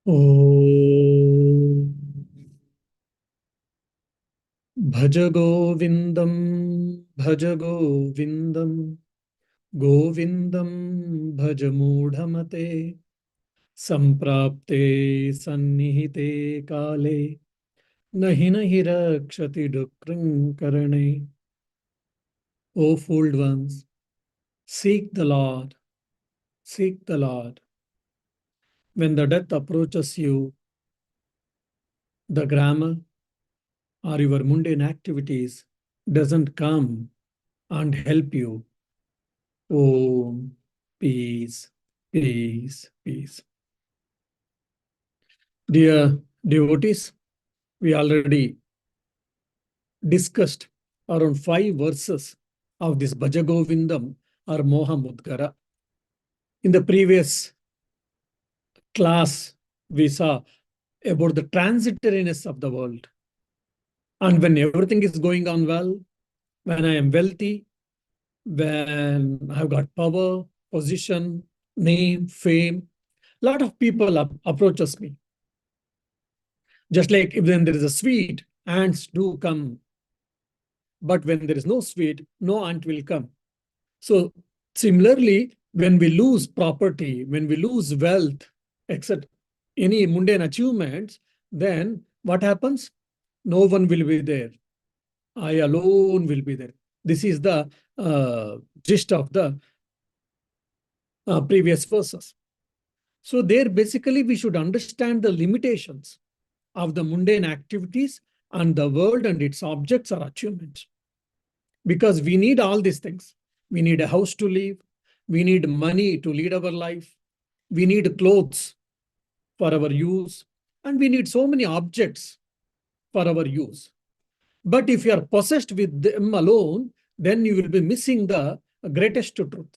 Om Bhaja Govindam, Bhaja Govindam, Govindam Bhaja Mudhamate, Samprapte Sannihite Kale, Nahi Nahi Rakshati Dukram Karane. O fooled ones, seek the Lord, seek the Lord. When the death approaches you, the grammar or your mundane activities doesn't come and help you. Om, peace, peace, peace. Dear devotees, we already discussed around 5 verses of this Bhaja Govindam or Moha Mudgara. In the previous class, we saw about the transitoriness of the world. And when everything is going on well, when I am wealthy, when I've got power, position, name, fame, a lot of people approaches me. Just like if when there is a sweet, ants do come. But when there is no sweet, no ant will come. So similarly, when we lose property, when we lose wealth, except any mundane achievements, then what happens? No one will be there. I alone will be there. This is the gist of the previous verses. So there basically we should understand the limitations of the mundane activities and the world and its objects or achievements. Because we need all these things. We need a house to live. We need money to lead our life. We need clothes for our use. And we need so many objects for our use. But if you are possessed with them alone, then you will be missing the greatest truth.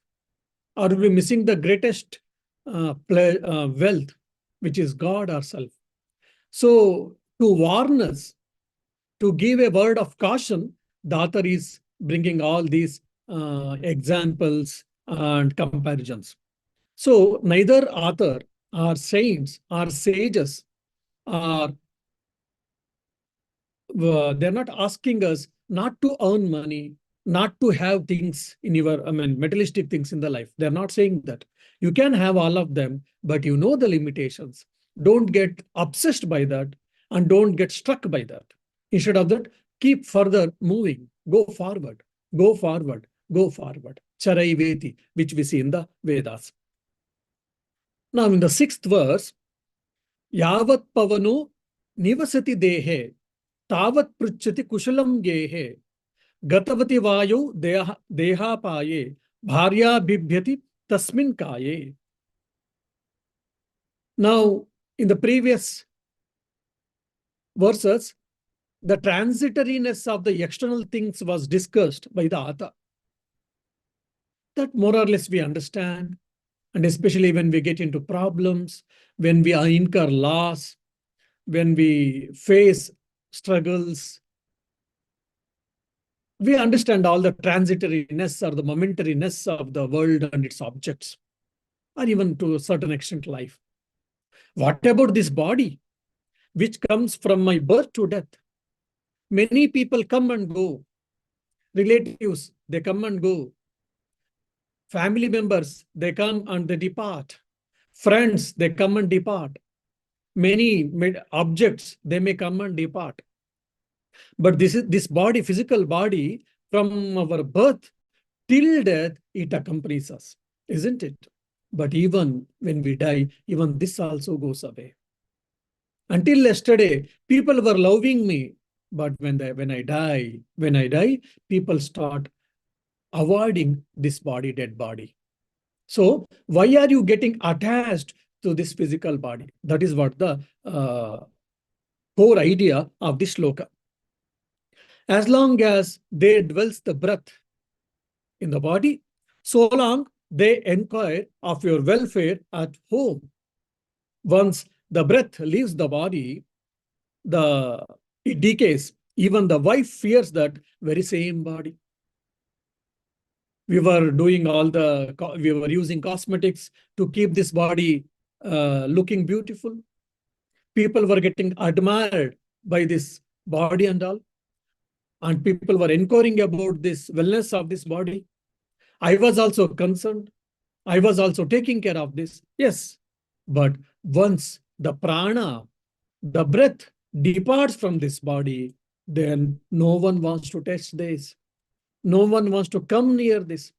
Or will be missing the greatest wealth, which is God ourselves. So to warn us, to give a word of caution, the author is bringing all these examples and comparisons. So neither author or saints or sages are they're not asking us not to earn money, not to have things in your, materialistic things in the life. They're not saying that. You can have all of them, but you know the limitations. Don't get obsessed by that and don't get struck by that. Instead of that, keep further moving. Go forward, go forward, go forward. Charaiveti, which we see in the Vedas. Now in the 6th verse, yāvatpavanō nivasati dēhē, tāvatpṛchChati kuśalaṃ gēhē, gatavati vāyau dēhāpāyē, bhāryā bibhyati tasminkāyē. Now, in the previous verses, the transitoriness of the external things was discussed by the author. That more or less we understand, and especially when we get into problems, when we incur loss, when we face struggles, we understand all the transitoriness or the momentariness of the world and its objects, or even to a certain extent life. What about this body, which comes from my birth to death? Many people come and go. Relatives, they come and go. Family members, they come and they depart. Friends, they come and depart. Many objects, they may come and depart. But this body, physical body, from our birth till death, it accompanies us, isn't it? But even when we die, even this also goes away. Until yesterday, people were loving me, but when I die, people start avoiding this body, dead body. So why are you getting attached to this physical body? That is what the core idea of this sloka. As long as there dwells the breath in the body, so long they inquire of your welfare at home. Once the breath leaves the body, it decays. Even the wife fears that very same body. We were using cosmetics to keep this body looking beautiful. People were getting admired by this body and all. And people were inquiring about this wellness of this body. I was also concerned. I was also taking care of this. Yes. But once the prana, the breath departs from this body, then no one wants to touch this. No one wants to come near this.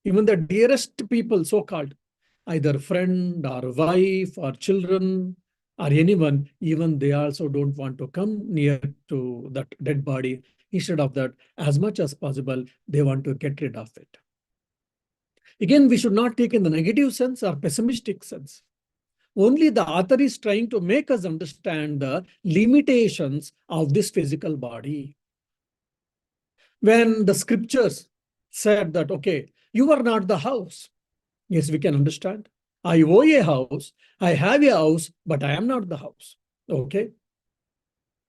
Even the dearest people, so-called, either friend or wife or children or anyone, even they also don't want to come near to that dead body. Instead of that, as much as possible, they want to get rid of it. Again, we should not take in the negative sense or pessimistic sense. Only the author is trying to make us understand the limitations of this physical body. When the scriptures said that, okay, you are not the house. Yes, we can understand. I own a house, I have a house, but I am not the house. Okay.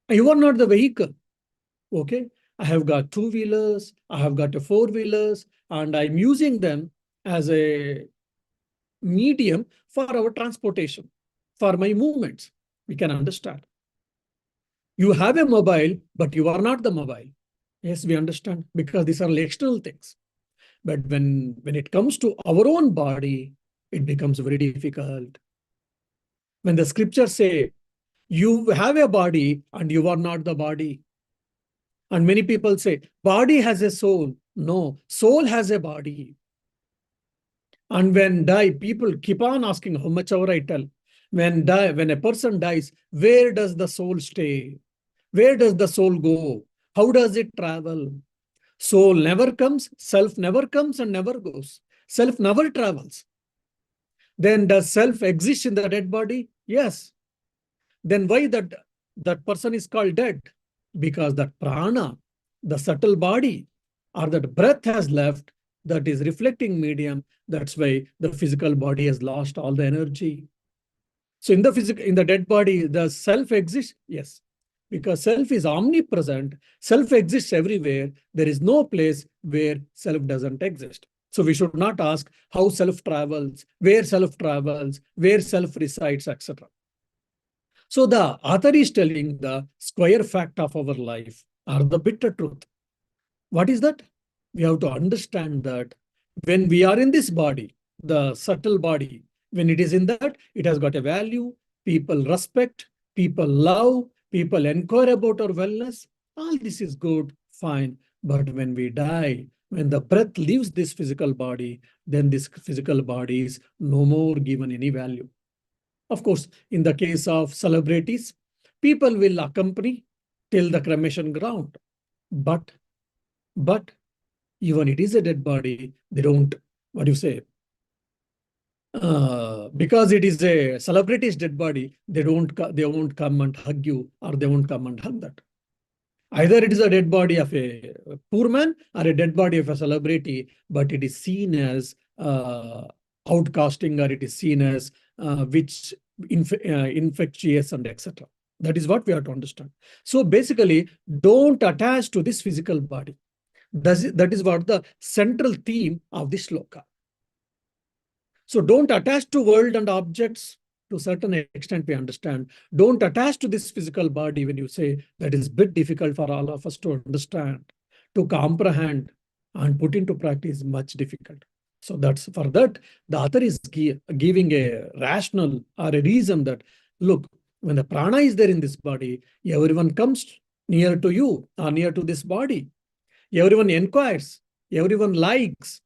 You are not the vehicle. Okay. I have got two-wheelers, I have got a four-wheelers, and I'm using them as a medium for our transportation, for my movements. We can understand. You have a mobile, but you are not the mobile. Yes, we understand, because these are external things. But when it comes to our own body, it becomes very difficult. When the scriptures say, you have a body and you are not the body. And many people say, body has a soul. No, soul has a body. And when die, people keep on asking how much ever I tell. When a person dies, where does the soul stay? Where does the soul go? How does it travel? Soul never comes, self never comes and never goes. Self never travels. Then does self exist in the dead body? Yes. Then why that person is called dead? Because that prana, the subtle body, or that breath has left, that is reflecting medium. That's why the physical body has lost all the energy. So in the dead body, the self exists? Yes. Because self is omnipresent, self exists everywhere. There is no place where self doesn't exist. So we should not ask how self travels, where self resides, etc. So the author is telling the square fact of our life, or the bitter truth. What is that? We have to understand that when we are in this body, the subtle body, when it is in that, it has got a value. People respect, people love, people inquire about our wellness. All this is good, fine. But when we die, when the breath leaves this physical body, then this physical body is no more given any value. Of course, in the case of celebrities, people will accompany till the cremation ground. But even it is a dead body, they don't, what do you say? Because it is a celebrity's dead body, they won't come and hug you, or they won't come and hug that. Either it is a dead body of a poor man or a dead body of a celebrity, but it is seen as outcasting, or it is seen as infectious and etc. That is what we have to understand. So basically, don't attach to this physical body. That is what the central theme of this sloka. So don't attach to world and objects. To a certain extent, we understand. Don't attach to this physical body. When you say, that is a bit difficult for all of us to understand, to comprehend and put into practice, much difficult. So that's for that, the author is giving a rational or a reason that, look, when the prana is there in this body, everyone comes near to you or near to this body. Everyone inquires, everyone likes.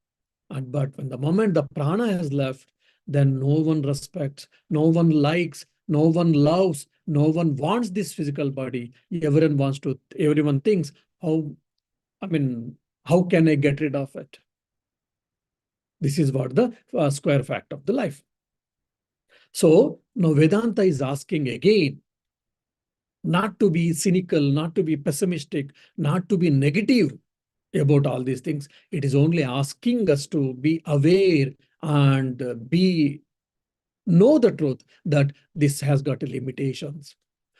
But when the moment the prana has left, then no one respects, no one likes, no one loves, no one wants this physical body. Everyone thinks, how can I get rid of it? This is what the square fact of the life. So now Vedanta is asking again, not to be cynical, not to be pessimistic, not to be negative about all these things. It is only asking us to be aware and know the truth that this has got limitations.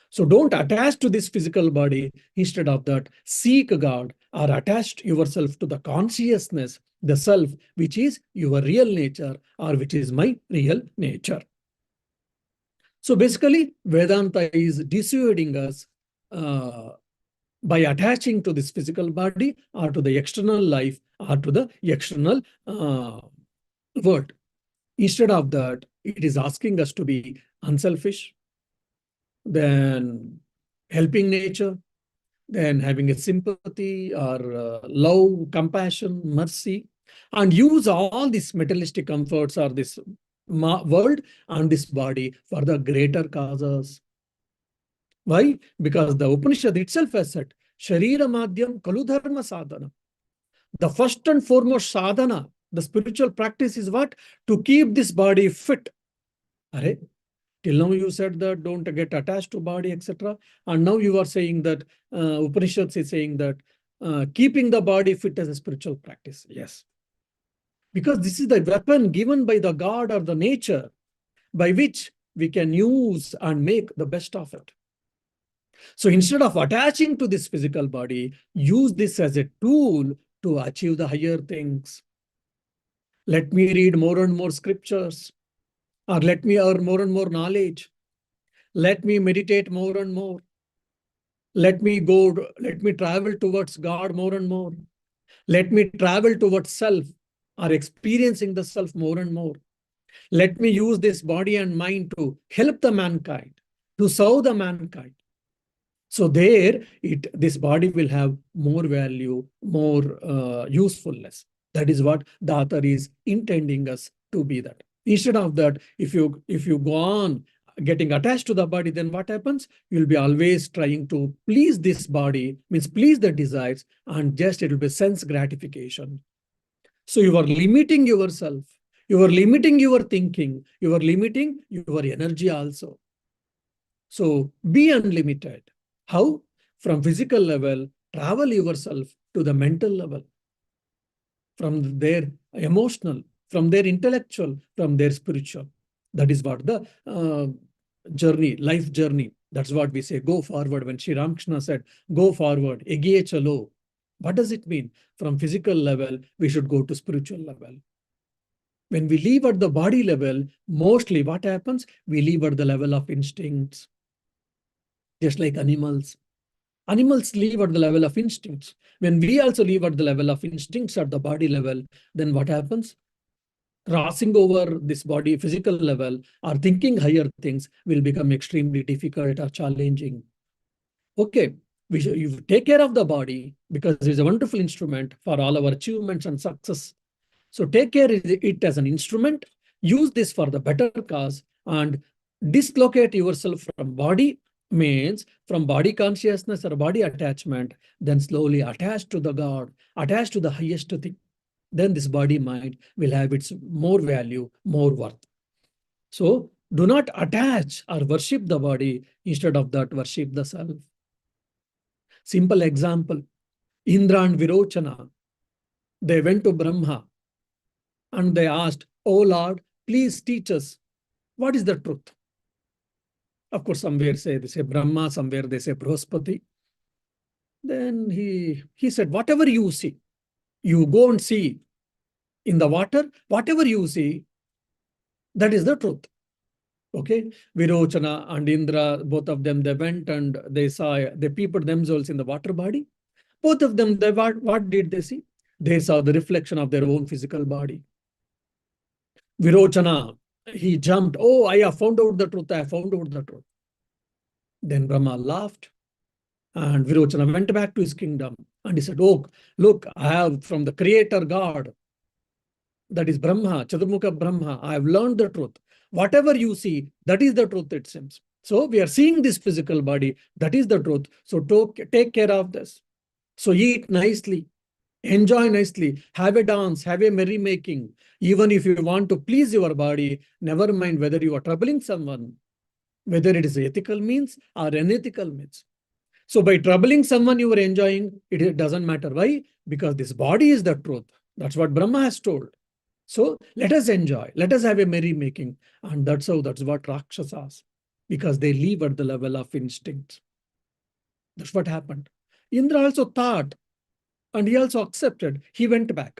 So don't attach to this physical body. Instead of that, seek God, or attach yourself to the consciousness, the self, which is your real nature, or which is my real nature. So basically, Vedanta is dissuading us by attaching to this physical body or to the external life or to the external world. Instead of that, it is asking us to be unselfish, then helping nature, then having a sympathy or love, compassion, mercy, and use all these materialistic comforts or this world and this body for the greater causes. Why? Because the Upanishad itself has said, Sharira Madhyam Kalu Dharma Sadhana. The first and foremost sadhana, the spiritual practice is what? To keep this body fit. Are? Till now you said that don't get attached to body, etc. And now you are saying that Upanishad is saying that keeping the body fit as a spiritual practice. Yes. Because this is the weapon given by the God or the nature by which we can use and make the best of it. So instead of attaching to this physical body, use this as a tool to achieve the higher things. Let me read more and more scriptures, or let me earn more and more knowledge. Let me meditate more and more. Let me travel towards God more and more. Let me travel towards self, or experiencing the self more and more. Let me use this body and mind to help the mankind, to serve the mankind. So this body will have more value, more usefulness. That is what the author is intending us to be that. Instead of that, if you go on getting attached to the body, then what happens? You'll be always trying to please this body, means please the desires, and just it will be sense gratification. So you are limiting yourself. You are limiting your thinking. You are limiting your energy also. So be unlimited. How? From physical level, travel yourself to the mental level. From their emotional, from their intellectual, from their spiritual. That is what the journey, life journey. That's what we say, go forward. When Sri Ramakrishna said, go forward, agiye chalo. What does it mean? From physical level, we should go to spiritual level. When we leave at the body level, mostly what happens? We leave at the level of instincts. Just like animals. Animals live at the level of instincts. When we also live at the level of instincts at the body level, then what happens? Crossing over this body physical level or thinking higher things will become extremely difficult or challenging. Okay, you take care of the body because it's a wonderful instrument for all our achievements and success. So take care of it as an instrument, use this for the better cause, and dislocate yourself from body, means from body consciousness or body attachment, then slowly attach to the God, attach to the highest thing. Then this body mind will have its more value, more worth. So do not attach or worship the body. Instead of that, worship the self. Simple example, Indra and Virochana, they went to Brahma and they asked, "Oh Lord, please teach us what is the truth." Of course, somewhere they say Brahma, somewhere they say Brahaspati. Then he said, whatever you see, you go and see in the water, whatever you see, that is the truth. Okay, Virochana and Indra, both of them, they went and they peeped themselves in the water body. Both of them, what did they see? They saw the reflection of their own physical body. Virochana, he jumped, "Oh, I have found out the truth, I have found out the truth." Then Brahma laughed and Virochana went back to his kingdom and he said, "Oh, look, I have from the creator God, that is Brahma, Chaturmukha Brahma, I have learned the truth. Whatever you see, that is the truth, it seems. So we are seeing this physical body, that is the truth. So take care of this. So eat nicely, enjoy nicely, have a dance, have a merrymaking. Even if you want to please your body, never mind whether you are troubling someone, whether it is ethical means or unethical means. So by troubling someone you are enjoying, it doesn't matter. Why? Because this body is the truth. That's what Brahma has told. So let us enjoy, let us have a merrymaking. And that's what Rakshasas, because they live at the level of instinct. That's what happened. Indra also thought, and he also accepted. He went back.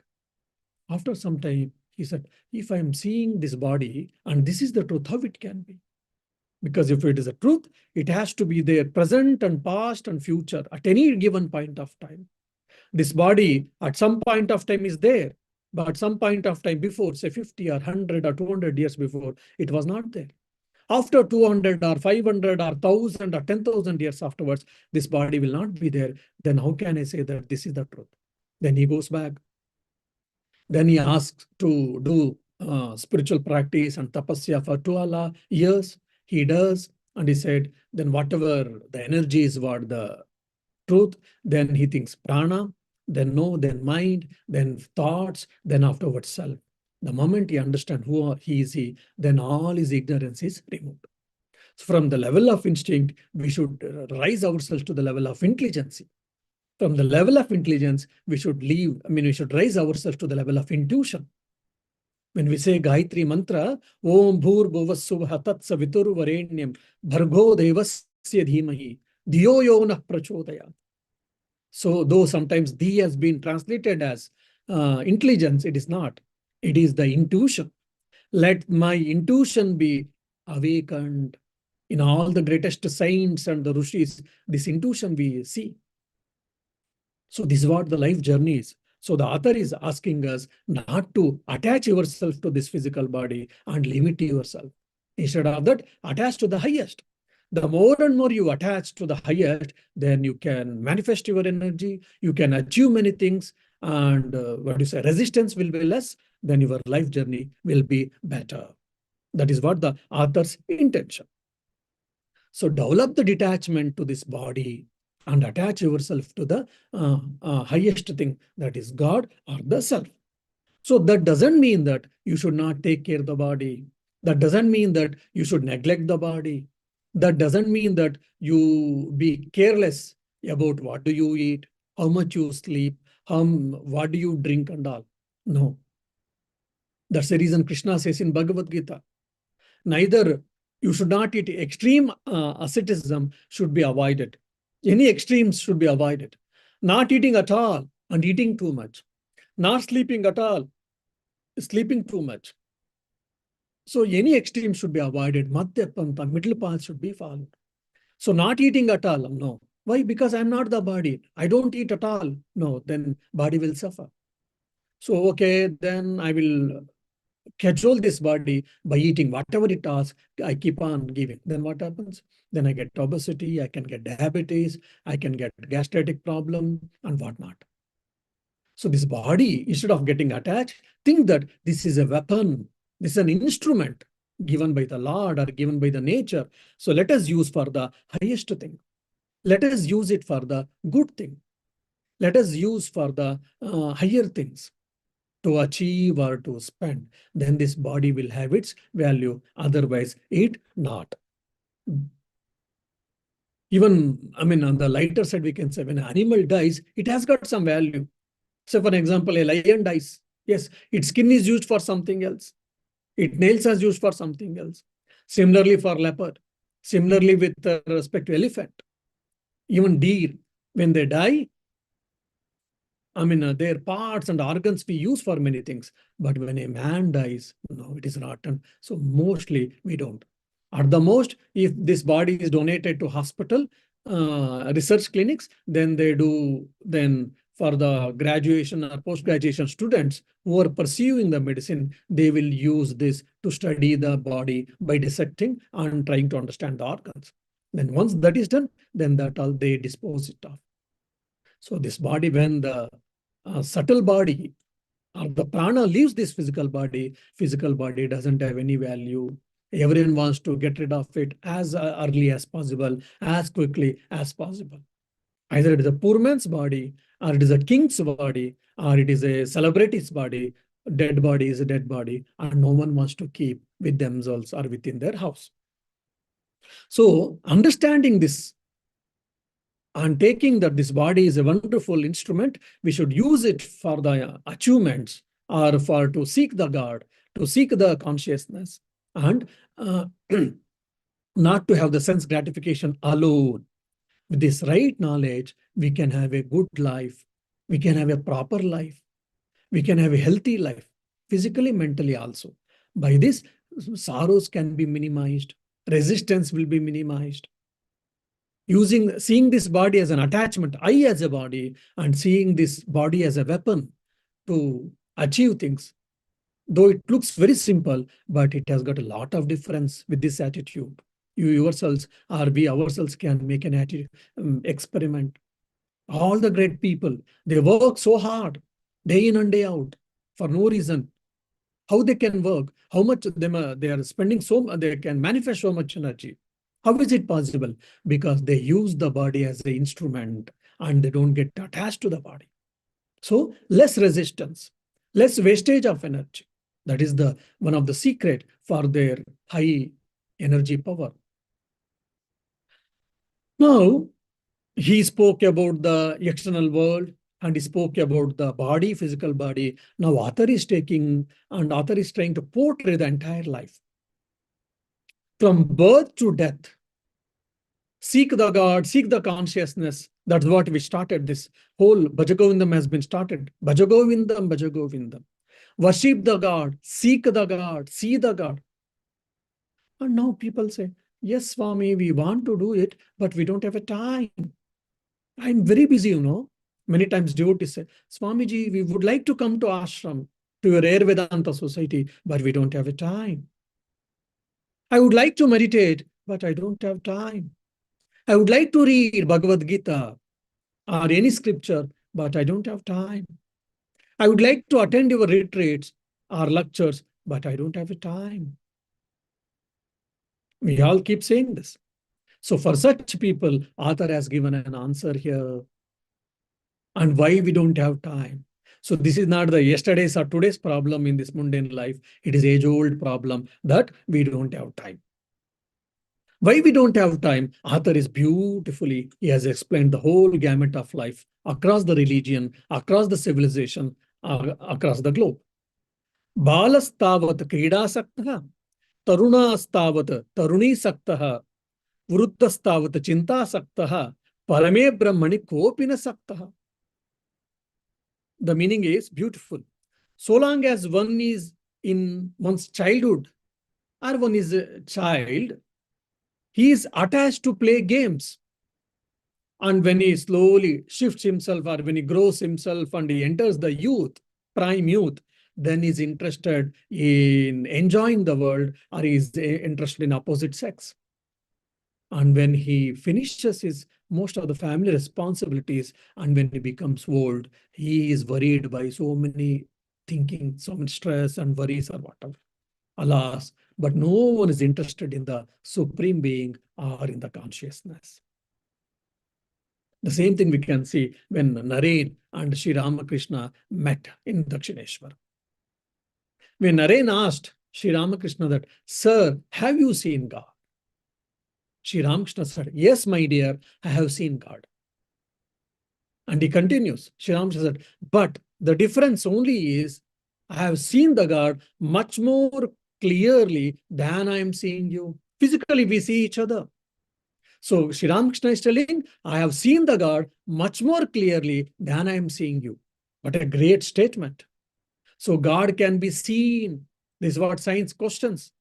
After some time, he said, if I'm seeing this body and this is the truth, how it can be? Because if it is a truth, it has to be there, present and past and future, at any given point of time. This body at some point of time is there, but at some point of time before, say 50 or 100 or 200 years before, it was not there. After 200 or 500 or 1,000 or 10,000 years afterwards, this body will not be there. Then how can I say that this is the truth? Then he goes back. Then he asks to do spiritual practice and tapasya for 12 years. He does. And he said, then whatever the energy is what the truth, then he thinks prana, then no, then mind, then thoughts, then afterwards self. The moment he understands who he is, then all his ignorance is removed. So from the level of instinct, we should rise ourselves to the level of intelligence. From the level of intelligence, we should rise ourselves to the level of intuition. When we say Gayatri mantra, Om Bhur Bhuvassuvaha Tat Savitur Varenyam Bhargo Devasya Dhimahi Dhiyo Yo Nah Prachodayat. So though sometimes Dhi has been translated as intelligence, it is not. It is the intuition. Let my intuition be awakened. In all the greatest saints and the rishis, this intuition we see. So this is what the life journey is. So the author is asking us not to attach yourself to this physical body and limit yourself. Instead of that, attach to the highest. The more and more you attach to the highest, then you can manifest your energy, you can achieve many things, and resistance will be less, then your life journey will be better. That is what the author's intention. So develop the detachment to this body and attach yourself to the highest thing, that is God or the self. So that doesn't mean that you should not take care of the body. That doesn't mean that you should neglect the body. That doesn't mean that you be careless about what do you eat, how much you sleep, what do you drink and all. No. That's the reason Krishna says in Bhagavad Gita, neither you should not eat. Extreme asceticism should be avoided. Any extremes should be avoided. Not eating at all and eating too much. Not sleeping at all, sleeping too much. So any extreme should be avoided. Madhya Pantha, middle path should be followed. So not eating at all, no. Why? Because I'm not the body. I don't eat at all. No, then body will suffer. So, okay, then I will control this body by eating whatever it asks. I keep on giving. Then what happens? Then I get obesity, I can get diabetes, I can get gastritic problem and whatnot. So this body, instead of getting attached, think that this is a weapon. This is an instrument given by the Lord or given by the nature. So let us use for the highest thing. Let us use it for the good thing. Let us use for the higher things to achieve or to spend. Then this body will have its value. Otherwise, it not. Even, on the lighter side, we can say when an animal dies, it has got some value. So for example, a lion dies. Yes, its skin is used for something else. Its nails are used for something else. Similarly for leopard. Similarly with respect to elephant. Even deer, when they die, their parts and organs we use for many things. But when a man dies, no, it is rotten. So mostly we don't. At the most, if this body is donated to hospital, research clinics, then they do, then for the graduation or post-graduation students who are pursuing the medicine, they will use this to study the body by dissecting and trying to understand the organs. Then once that is done, then that all they dispose it of. So this body, when the subtle body or the prana leaves this physical body doesn't have any value. Everyone wants to get rid of it as early as possible, as quickly as possible. Either it is a poor man's body, or it is a king's body, or it is a celebrity's body. Dead body is a dead body, and no one wants to keep with themselves or within their house. So understanding this and taking that this body is a wonderful instrument, we should use it for the achievements or to seek the God, to seek the consciousness, and not to have the sense gratification alone. With this right knowledge, we can have a good life. We can have a proper life. We can have a healthy life, physically, mentally also. By this, sorrows can be minimized. resistance will be minimized. Seeing this body as an attachment, I as a body, and seeing this body as a weapon to achieve things. Though it looks very simple, but it has got a lot of difference with this attitude. You yourselves, or we ourselves, can make an experiment. All the great people, they work so hard, day in and day out, for no reason. How they can work? How much they are spending they can manifest so much energy. How is it possible? Because they use the body as an instrument and they don't get attached to the body. So less resistance, less wastage of energy. That is one of the secret for their high energy power. Now, he spoke about the external world and he spoke about the body, physical body. Now, author is trying to portray the entire life. From birth to death, seek the God, seek the consciousness. That's what we started. This whole Bhaja Govindam has been started. Bhaja Govindam, Bhaja Govindam. Worship the God, seek the God, see the God. And now people say, yes, Swami, we want to do it, but we don't have a time. I'm very busy, Many times devotees say, Swamiji, we would like to come to ashram, to your Air Vedanta society, but we don't have a time. I would like to meditate, but I don't have time. I would like to read Bhagavad Gita or any scripture, but I don't have time. I would like to attend your retreats or lectures, but I don't have a time. We all keep saying this. So for such people, author has given an answer here. And why we don't have time. So this is not the yesterday's or today's problem in this mundane life. It is age-old problem that we don't have time. Why we don't have time? Author is beautifully, he has explained the whole gamut of life across the religion, across the civilization, across the globe. bālastāvatkrīḍāsaktaḥ, taruṇastāvattaruṇīsaktaḥ, vṛddhastāvachchintāsaktaḥ, paramē brahmaṇi kō'pi saktaḥ. The meaning is beautiful. So long as one is in one's childhood or one is a child, he is attached to play games. And when he slowly shifts himself or when he grows himself and he enters the youth, prime youth, then he's interested in enjoying the world or he's interested in opposite sex. And when he finishes most of the family responsibilities and when he becomes old, he is worried by so many thinking, so much stress and worries or whatever. Alas, but no one is interested in the Supreme Being or in the consciousness. The same thing we can see when Naren and Sri Ramakrishna met in Dakshineshwar. When Naren asked Sri Ramakrishna that, Sir, have you seen God? Sri Ramakrishna said, yes, my dear, I have seen God. And he continues. Sri Ramakrishna said, but the difference only is I have seen the God much more clearly than I am seeing you. Physically, we see each other. So Sri Ramakrishna is telling, I have seen the God much more clearly than I am seeing you. What a great statement. So God can be seen. This is what science questions.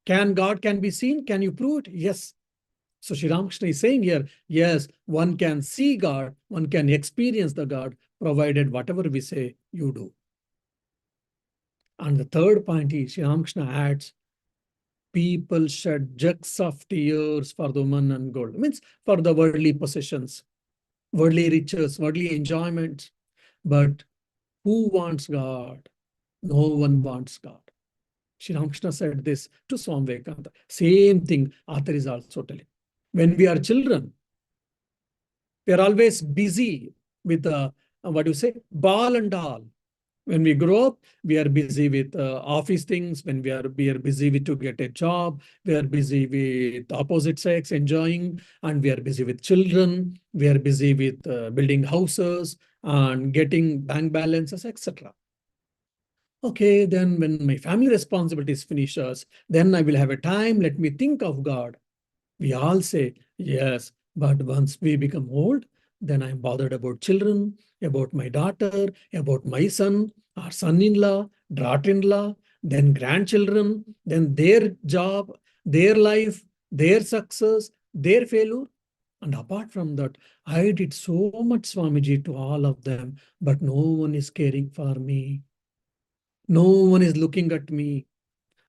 God can be seen? Can you prove it? Yes. So Sri Ramakrishna is saying here, yes, one can see God, one can experience the God, provided whatever we say, you do. And the third point is, Sri Ramakrishna adds, people shed jugs of tears for the woman and gold. It means for the worldly possessions, worldly riches, worldly enjoyments. But who wants God? No one wants God. Sri Ramakrishna said this to Swami Vivekananda. Same thing author is also telling. When we are children, we are always busy with ball and doll. When we grow up, we are busy with office things. When we are busy with to get a job, we are busy with opposite sex enjoying, and we are busy with children. We are busy with building houses and getting bank balances, etc. Okay, then when my family responsibilities finishes, then I will have a time. Let me think of God. We all say, yes, but once we become old, then I'm bothered about children, about my daughter, about my son, our son-in-law, daughter-in-law, then grandchildren, then their job, their life, their success, their failure. And apart from that, I did so much, Swamiji, to all of them, but no one is caring for me. No one is looking at me.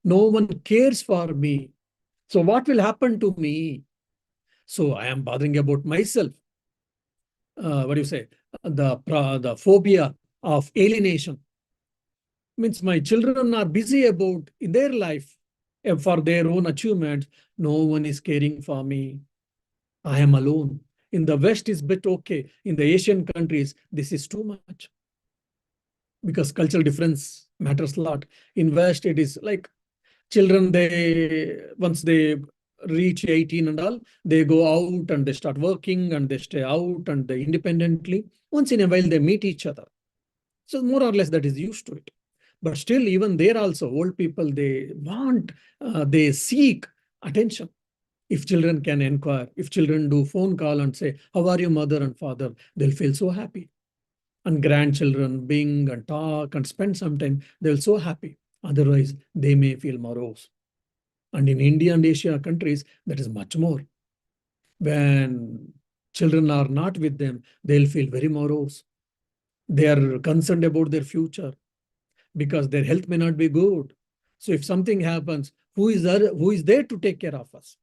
No one cares for me. So what will happen to me? So I am bothering about myself. What do you say? The phobia of alienation. Means my children are busy about in their life for their own achievements. No one is caring for me. I am alone. In the West is bit okay. In the Asian countries, this is too much. Because cultural difference matters a lot. In West, it is like children, once they reach 18 and all, they go out and they start working and they stay out and they independently. Once in a while, they meet each other. So more or less that is used to it. But still, even there also, old people, they they seek attention. If children can inquire, if children do phone call and say, how are you, mother and father, they'll feel so happy. And grandchildren bing and talk and spend some time, they'll so happy. Otherwise, they may feel morose. And in India and Asia countries, that is much more. When children are not with them, they'll feel very morose. They are concerned about their future because their health may not be good. So if something happens, who is there to take care of us?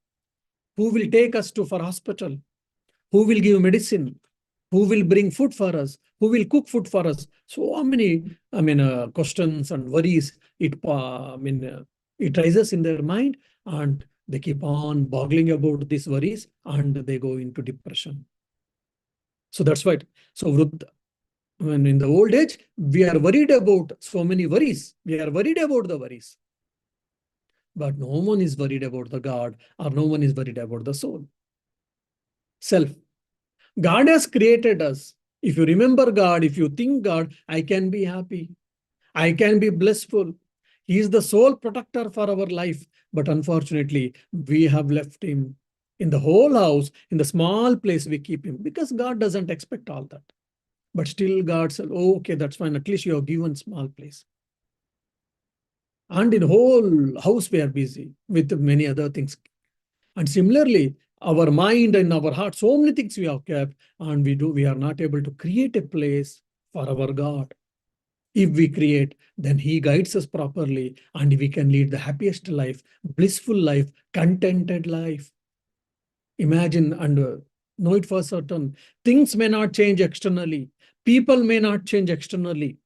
Who will take us for hospital? Who will give medicine? Who will bring food for us? Who will cook food for us? So many, questions and worries. It rises in their mind, and they keep on boggling about these worries, and they go into depression. So that's why. So when in the old age, we are worried about so many worries. We are worried about the worries. But no one is worried about the God, or no one is worried about the soul. Self. God has created us. If you remember God, if you think God, I can be happy. I can be blissful. He is the sole protector for our life. But unfortunately, we have left him in the whole house, in the small place we keep him, because God doesn't expect all that. But still God said, oh, okay, that's fine. At least you have given small place. And in whole house, we are busy with many other things. And similarly, our mind and our heart, so many things we have kept, and we are not able to create a place for our God. If we create, then he guides us properly, and we can lead the happiest life, blissful life, contented life. Imagine and know it for certain. Things may not change externally. People may not change externally.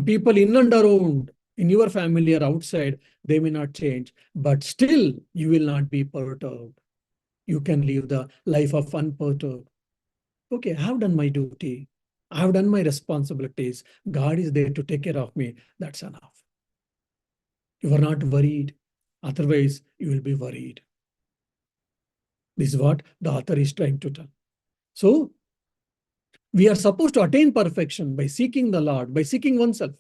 People in and around, in your family or outside, they may not change. But still, you will not be perturbed. You can live the life of unperturbed. Okay, I have done my duty. I have done my responsibilities. God is there to take care of me. That's enough. You are not worried. Otherwise, you will be worried. This is what the author is trying to tell. So, we are supposed to attain perfection by seeking the Lord, by seeking oneself.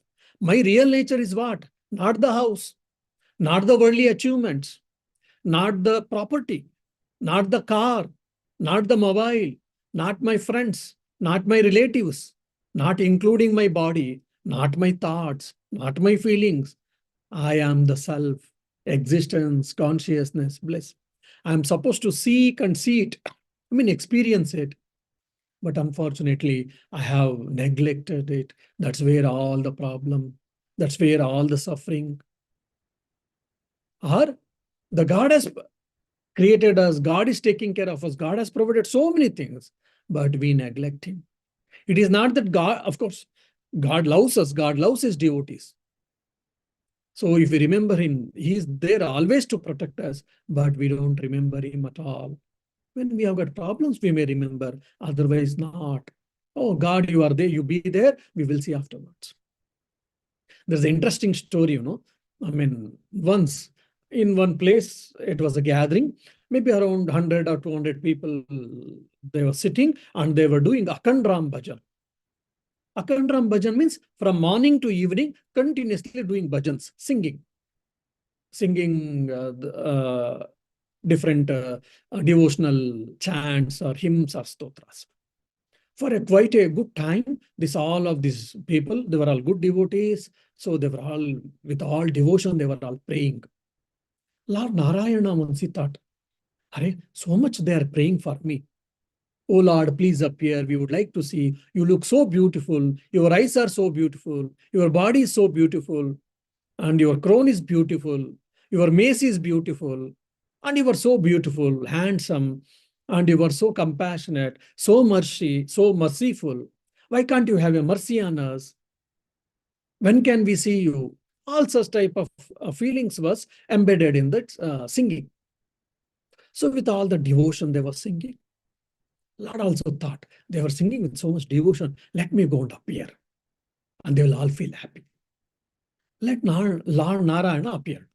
My real nature is what? Not the house, not the worldly achievements, not the property, not the car, not the mobile, not my friends, not my relatives, not including my body, not my thoughts, not my feelings. I am the self, existence, consciousness, bliss. I am supposed to seek and see it, experience it. But unfortunately, I have neglected it. That's where all the problem, that's where all the suffering. Or the God has created us, God is taking care of us, God has provided so many things, but we neglect him. It is not that God, of course, God loves us, God loves his devotees. So if we remember him, he is there always to protect us, but we don't remember him at all. When we have got problems, we may remember, otherwise not. Oh, God, you are there, you be there, we will see afterwards. There's an interesting story, once in one place, it was a gathering, maybe around 100 or 200 people, they were sitting and they were doing Akandram Bhajan. Akandram Bhajan means from morning to evening, continuously doing bhajans, singing different devotional chants or hymns or stotras. For quite a good time, all of these people, they were all good devotees. So they were all, with all devotion, they were all praying. Lord Narayana once he thought, So much they are praying for me. Oh Lord, please appear. We would like to see. You look so beautiful. Your eyes are so beautiful. Your body is so beautiful. And your crown is beautiful. Your mace is beautiful. And you are so beautiful, handsome. And you are so compassionate, so merciful. Why can't you have a mercy on us? When can we see you? All such type of feelings was embedded in that singing. So with all the devotion they were singing, Lord also thought they were singing with so much devotion, let me go and appear. And they will all feel happy. Let Lord Narayana appear.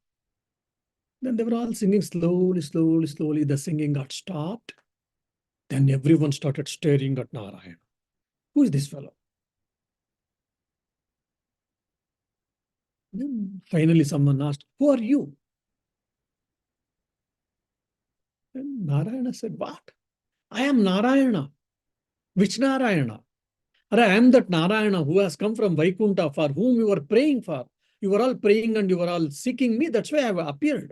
Then they were all singing slowly. The singing got stopped. Then everyone started staring at Narayana. Who is this fellow? Then finally someone asked, who are you? And Narayana said, what? I am Narayana. Which Narayana? I am that Narayana who has come from Vaikuntha, for whom you were praying for. You were all praying and you were all seeking me. That's why I have appeared.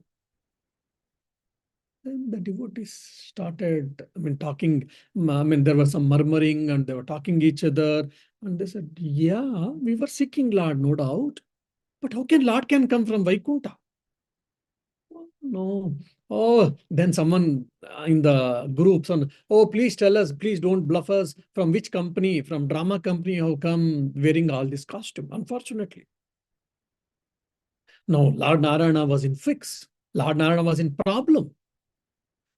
Then the devotees started, talking. There was some murmuring and they were talking each other. And they said, yeah, we were seeking Lord, no doubt. But how can Lord come from Vaikuntha? No. Oh, then someone in the groups, oh, please tell us, please don't bluff us. From which company, from drama company, how come wearing all this costume? Unfortunately. No, Lord Narayana was in fix. Lord Narayana was in problem.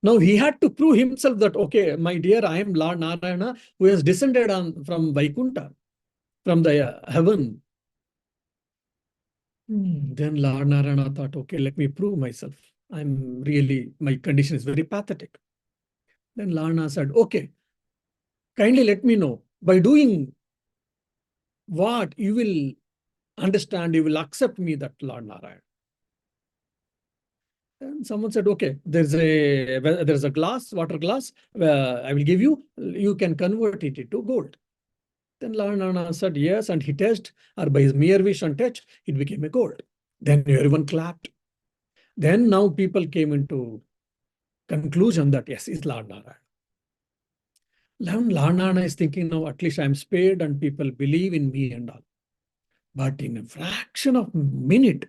Now he had to prove himself that, okay, my dear, I am Lord Narayana who has descended from Vaikuntha, from the heaven. Then Lord Narayana thought, okay, let me prove myself. My condition is very pathetic. Then Lord Narayana said, okay, kindly let me know, by doing what you will understand, you will accept me, that Lord Narayana. And someone said, okay, there's a glass, water glass, I will give you, you can convert it into gold. Then Lord Narayana said, yes, and he touched, or by his mere wish and touch, it became a gold. Then everyone clapped. Then now people came into conclusion that, yes, it's Lord Narayana. Lord Narayana is thinking, now at least I'm spared and people believe in me and all. But in a fraction of a minute,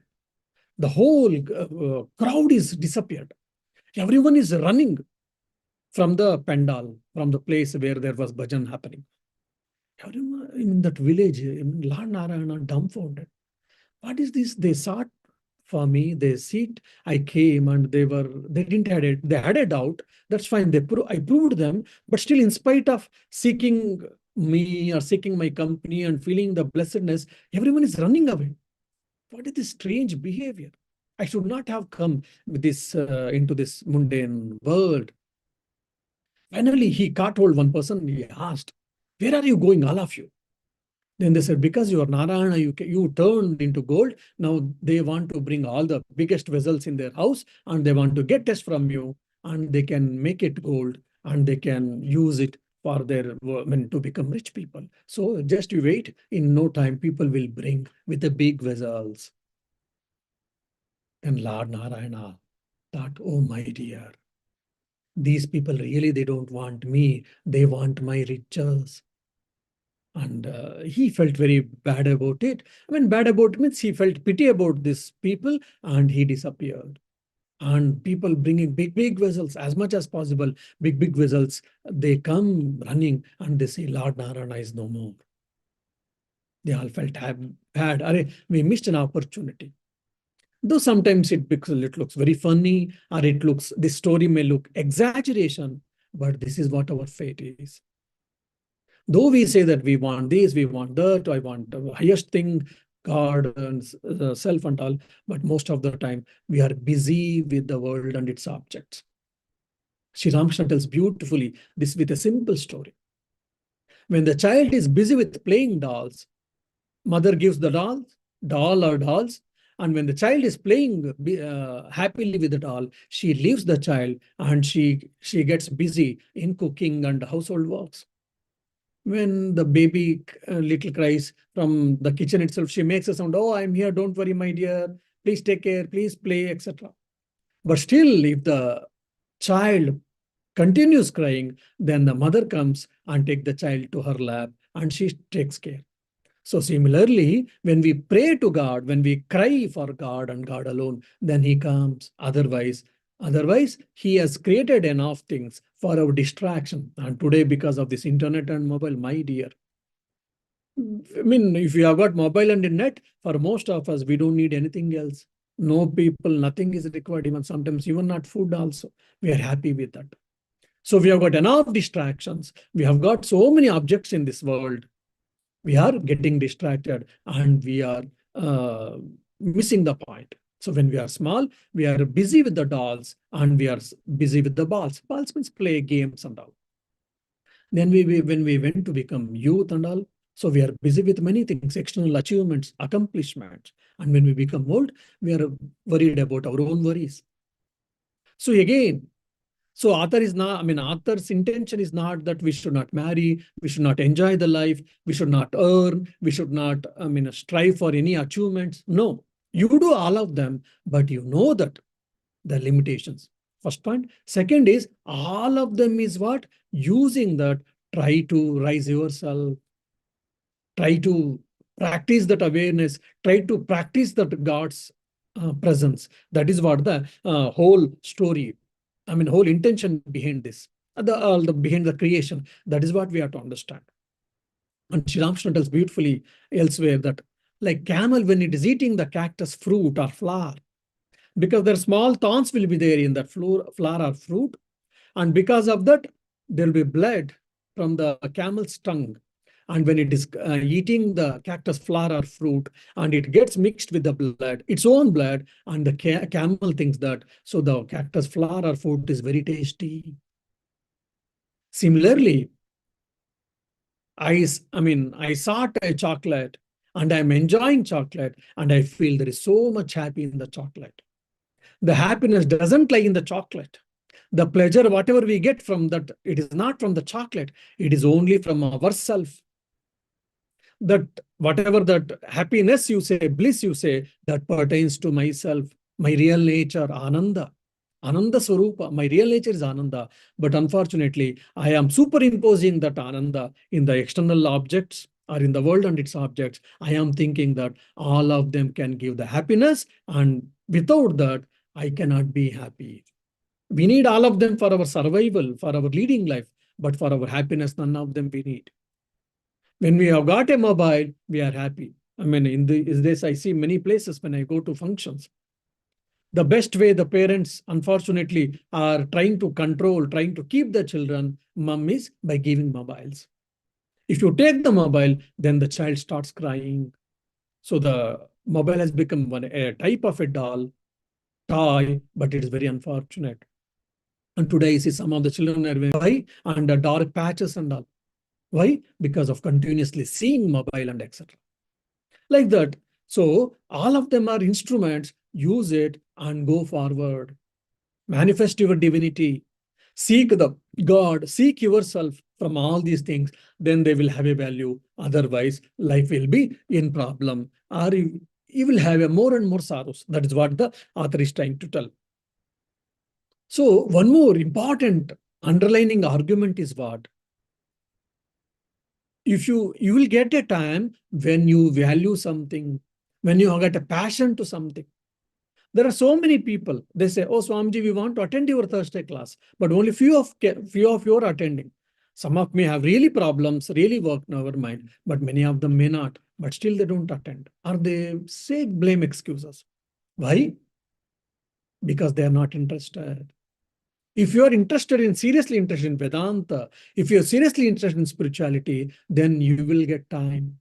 the whole crowd is disappeared. Everyone is running from the pandal, from the place where there was bhajan happening. Everyone in that village, Lord Narayana dumbfounded. What is this? They sought for me, they seeked, I came, and they had a doubt. That's fine. I proved them, but still, in spite of seeking me or seeking my company and feeling the blessedness, everyone is running away. What is this strange behavior? I should not have come with this into this mundane world. Finally, he caught hold one person. He asked, where are you going, all of you? Then they said, because you are Narayana, you turned into gold. Now they want to bring all the biggest vessels in their house and they want to get test from you and they can make it gold and they can use it for their to become rich people. So just you wait, in no time people will bring with the big vessels. And Lord Narayana thought, oh my dear, these people really, they don't want me, they want my riches. And he felt very bad about it. Bad about means he felt pity about these people and he disappeared. And people bringing big vessels as much as possible, big vessels, they come running and they say, Lord Narayana is no more. They all felt bad. We missed an opportunity. Though sometimes it looks very funny, or this story may look exaggeration, but this is what our fate is. Though we say that we want this, we want that, I want the highest thing, God and self and all, but most of the time we are busy with the world and its objects. Sri Ramakrishna tells beautifully this with a simple story. When the child is busy with playing dolls, mother gives the doll or dolls, and when the child is playing happily with the doll, she leaves the child and she gets busy in cooking and household works. When the baby little cries from the kitchen itself, she makes a sound, oh, I'm here, don't worry, my dear, please take care, please play, etc. But still, if the child continues crying, then the mother comes and takes the child to her lap and she takes care. So similarly, when we pray to God, when we cry for God and God alone, then he comes. Otherwise, he has created enough things for our distraction. And today, because of this internet and mobile, my dear, I mean, if you have got mobile and net, for most of us, we don't need anything else. No people, nothing is required, even sometimes, even not food also. We are happy with that. So we have got enough distractions. We have got so many objects in this world. We are getting distracted and we are missing the point. So when we are small, we are busy with the dolls and we are busy with the balls. Balls means play games and all. Then when we went to become youth and all, so we are busy with many things, external achievements, accomplishments. And when we become old, we are worried about our own worries. So again, so author's intention is not that we should not marry, we should not enjoy the life, we should not earn, we should not, strive for any achievements. No, you do all of them, but you know that the limitations. First point. Second is, all of them is what? Using that, try to rise yourself, try to practice that awareness, try to practice that God's presence. That is what the whole story, whole intention behind this, behind the creation. That is what we have to understand. And Sri Ramakrishna tells beautifully elsewhere that, like camel, when it is eating the cactus fruit or flower, because their small thorns will be there in that flower or fruit, and because of that, there will be blood from the camel's tongue. And when it is eating the cactus flower or fruit, and it gets mixed with the blood, its own blood, and the camel thinks that, so the cactus flower or fruit is very tasty. Similarly, I sought a chocolate, and I'm enjoying chocolate, and I feel there is so much happy in the chocolate. The happiness doesn't lie in the chocolate. The pleasure, whatever we get from that, it is not from the chocolate. It is only from ourself. That whatever that happiness you say, bliss you say, that pertains to myself, my real nature, Ananda. Ananda Swarupa, my real nature is Ananda. But unfortunately, I am superimposing that Ananda in the external objects or in the world and its objects. I am thinking that all of them can give the happiness, and without that, I cannot be happy. We need all of them for our survival, for our leading life, but for our happiness, none of them we need. When we have got a mobile, we are happy. In this, I see many places when I go to functions. The best way the parents, unfortunately, are trying to control, trying to keep the children, mum, is by giving mobiles. If you take the mobile, then the child starts crying. So the mobile has become a type of a doll, toy, but it is very unfortunate. And today, you see some of the children are very under dark patches and all. Why? Because of continuously seeing mobile and etc. Like that. So all of them are instruments. Use it and go forward. Manifest your divinity. Seek the God. Seek yourself from all these things. Then they will have a value. Otherwise, life will be in problem. Or you will have more and more sorrows. That is what the author is trying to tell. So one more important underlining argument is what? If you will get a time when you value something, when you get a passion to something. There are so many people, they say, oh, Swamiji, we want to attend your Thursday class, but only few of you are attending. Some of me have really problems, really work, never mind, but many of them may not, but still they don't attend. Or they say blame excuses. Why? Because they are not interested. If you are seriously interested in Vedanta, if you are seriously interested in spirituality, then you will get time.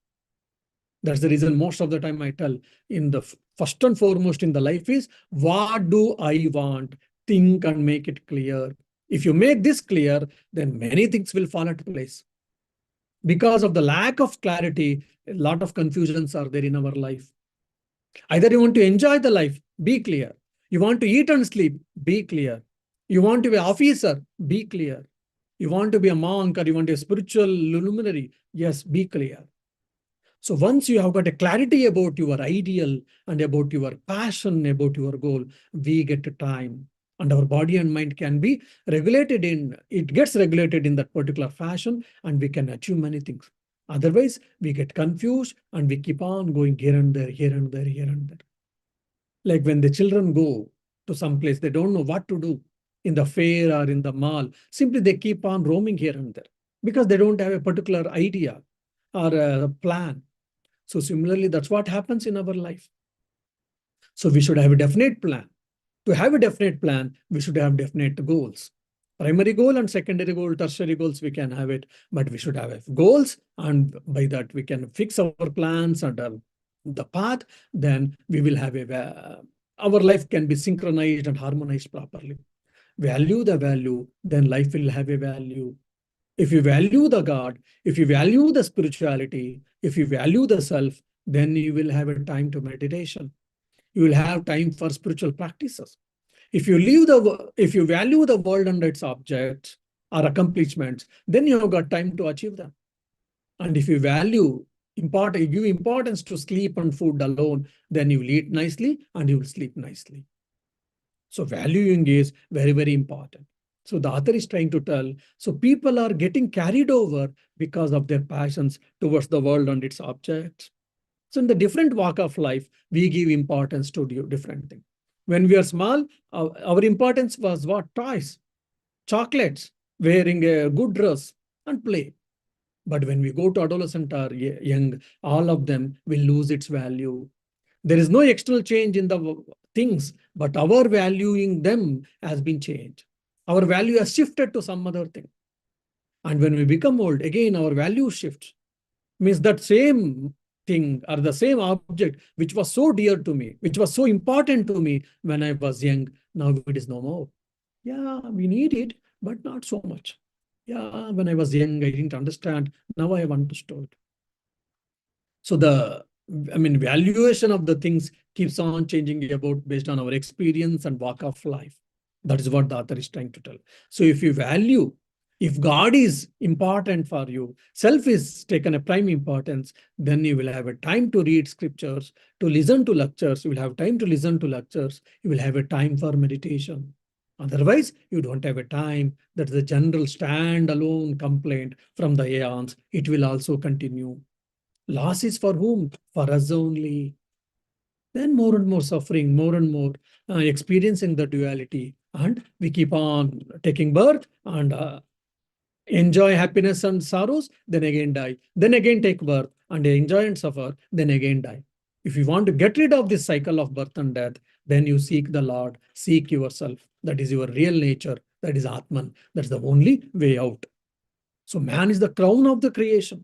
That's the reason most of the time I tell, in the first and foremost in the life is, what do I want? Think and make it clear. If you make this clear, then many things will fall into place. Because of the lack of clarity, a lot of confusions are there in our life. Either you want to enjoy the life, be clear. You want to eat and sleep, be clear. You want to be an officer, be clear. You want to be a monk or you want to be a spiritual luminary, yes, be clear. So once you have got a clarity about your ideal and about your passion, about your goal, we get time. And our body and mind can be regulated it gets regulated in that particular fashion, and we can achieve many things. Otherwise, we get confused and we keep on going here and there, here and there, here and there. Like when the children go to some place, they don't know what to do in the fair or in the mall. Simply they keep on roaming here and there because they don't have a particular idea or a plan. So similarly, that's what happens in our life. So we should have a definite plan. To have a definite plan, we should have definite goals. Primary goal and secondary goal, tertiary goals, we can have it, but we should have goals, and by that we can fix our plans and the path. Then we will have our life can be synchronized and harmonized properly. Value the value, then life will have a value. If you value the God, if you value the spirituality, if you value the self, then you will have a time to meditation. You will have time for spiritual practices. If you value the world and its objects or accomplishments, then you have got time to achieve them. And if you give importance to sleep and food alone, then you will eat nicely and you will sleep nicely. So valuing is very, very important. So the author is trying to tell, so people are getting carried over because of their passions towards the world and its objects. So in the different walk of life, we give importance to different things. When we are small, our importance was what? Toys, chocolates, wearing a good dress, and play. But when we go to adolescent or young, all of them will lose its value. There is no external change in the things, but our valuing them has been changed. Our value has shifted to some other thing. And when we become old, again, our value shifts. Means that same thing or the same object which was so dear to me, which was so important to me when I was young, now it is no more. Yeah, we need it, but not so much. Yeah, when I was young, I didn't understand. Now I have understood. So valuation of the things keeps on changing based on our experience and walk of life. That is what the author is trying to tell. So if God is important for you, self is taken a prime importance, then you will have a time to read scriptures, to listen to lectures. You will have time to listen to lectures. You will have a time for meditation. Otherwise, you don't have a time. That's the general standalone complaint from the aeons. It will also continue. Loss is for whom? For us only. Then more and more suffering, more and more experiencing the duality. And we keep on taking birth and enjoy happiness and sorrows, then again die. Then again take birth and enjoy and suffer, then again die. If you want to get rid of this cycle of birth and death, then you seek the Lord, seek yourself. That is your real nature. That is Atman. That's the only way out. So man is the crown of the creation.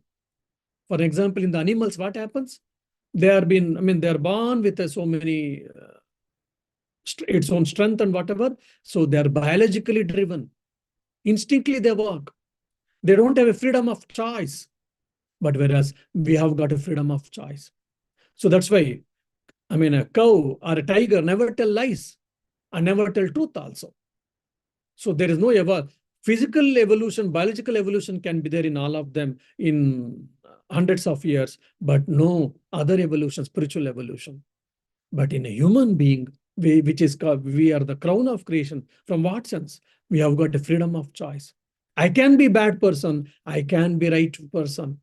For example, in the animals, what happens? They are born with so many, its own strength and whatever. So they are biologically driven. Instinctively they work. They don't have a freedom of choice. But whereas we have got a freedom of choice. So that's why, a cow or a tiger never tell lies and never tell truth also. So there is no physical evolution, biological evolution can be there in all of them in hundreds of years, but no other evolution, spiritual evolution. But in a human being, we are the crown of creation. From what sense? We have got a freedom of choice. I can be bad person. I can be right person.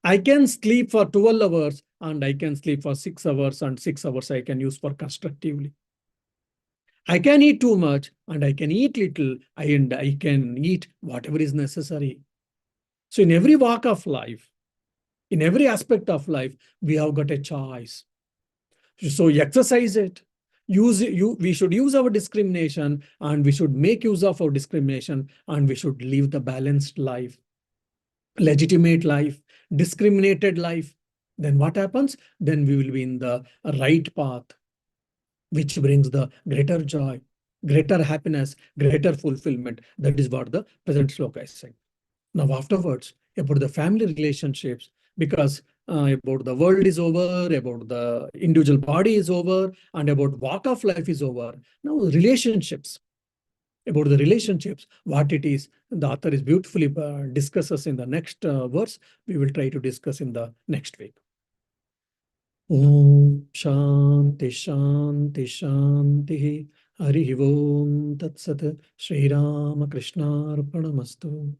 I can sleep for 12 hours and I can sleep for 6 hours, and 6 hours I can use for constructively. I can eat too much and I can eat little, and I can eat whatever is necessary. So in every walk of life, in every aspect of life, we have got a choice. So exercise it. We should use our discrimination, and we should make use of our discrimination, and we should live the balanced life, legitimate life, discriminated life. Then what happens? Then we will be in the right path, which brings the greater joy, greater happiness, greater fulfillment. That is what the present sloka is saying. Now afterwards, about the family relationships, because about the world is over, about the individual body is over, and about walk of life is over. Now relationships. About the relationships, what it is, the author is beautifully discusses in the next verse. We will try to discuss in the next week. Om Shanti Shanti Shanti. Harihi Om Tat Sat. Shri Rama Krishna Arpanamastu.